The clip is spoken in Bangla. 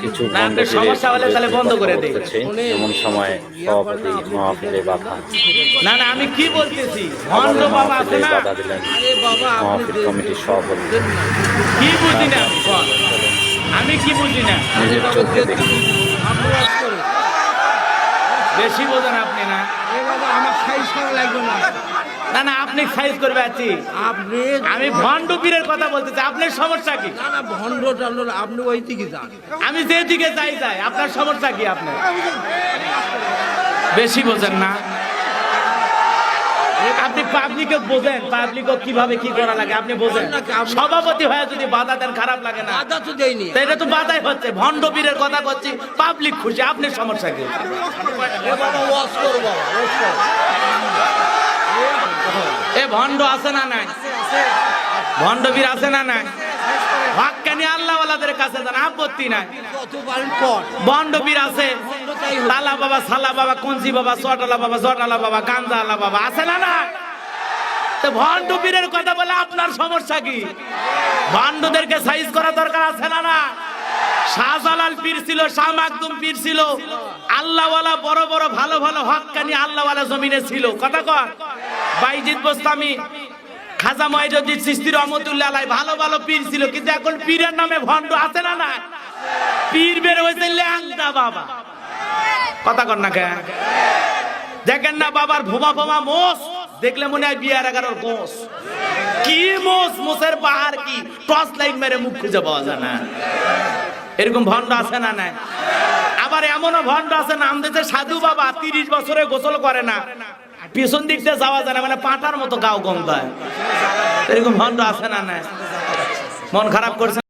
কিছু সমস্যা হলে তাহলে বন্ধ করে দেই। এমন সময় সভাপতি মাহফিলে বাধা না না, আমি কি বলতেছি, ভণ্ড বাবা আছে না, বাধা দিলেন মাহফিল কমিটির সভাপতি। কি বুঝি না আমি কি বুঝি না, নিজের চোখে দেখি বেশি বোঝেন আপনি না। আমার সাইজ করা লাগবে না। না না, আপনি সাইজ করবে আছি, আপনি আমি ভণ্ড পীরের কথা বলতেছি। আপনার সমস্যা কি? না না, ভণ্ড টণ্ড আপনি ওই দিকে যান। আমি যেদিকে যাই, আপনার সমস্যা কি? আপনার বেশি বোঝেন না আপনি। পাবলিকে বোঝেন, পাবলিক কিভাবে কি করা লাগে আপনি বোঝেন। সভাপতি হয়ে যদি বাধা দেন খারাপ লাগে না? বাধা তো দেয়নি, এটা তো বাধাই হচ্ছে। ভণ্ড পীরের কথা করছি, পাবলিক খুশি, আপনার সমস্যা কি? এ ভণ্ড আছে না নাই? ভণ্ড পীর আছে না নাই? হক্কানি আল্লাহওয়ালাদের কাছে যান, আপত্তি নাই। ভণ্ড পীর আছে, তালা বাবা, সালা বাবা, কঞ্চি বাবা, চটালা বাবা, জটালা বাবা, গাঞ্জা আল্লাহ বাবা আছে না না? তো ভণ্ড পীরের কথা বলে আপনার সমস্যা কি? ভণ্ডদেরকে সাইজ করা দরকার আছে না না? শাহজালাল পীর ছিল, শাহ মাকদুম পীর ছিল, আল্লাহওয়ালা বড় বড় ভালো ভালো হক্কানি আল্লাহওয়ালা জমিনে ছিল। কথা কর। বাইজিদ বোস্তামি, খাজা মঈনুদ্দিন চিশতি রহমাতুল্লাহ আলাইহি ভালো ভালো পীর ছিল, কিন্তু এখন পীরের নামে ভণ্ড আছে না না? পীর বের হয়েছে ল্যাংটা বাবা। কথা কর না কেন? দেখেন না বাবার ভোমা ভোমা মোষ, দেখলে মনে হয় বিয়ার 11 গোস। কি মোষ, মোষের পাহাড়, কি টর্চ লাইট মেরে মুখ খুঁজে পাওয়া যায় না। এরকম ভণ্ড আছে না নাই? আবার এমনও ভণ্ড আছে, নাম দিতে সাধু বাবা, 30 বছরে গোসল করে না, পিছন দিক দিয়ে যাওয়া যায় না, মানে পাটার মতো গাও গন্ধায়। এরকম ভণ্ড আছে না নাই? মন খারাপ করছে।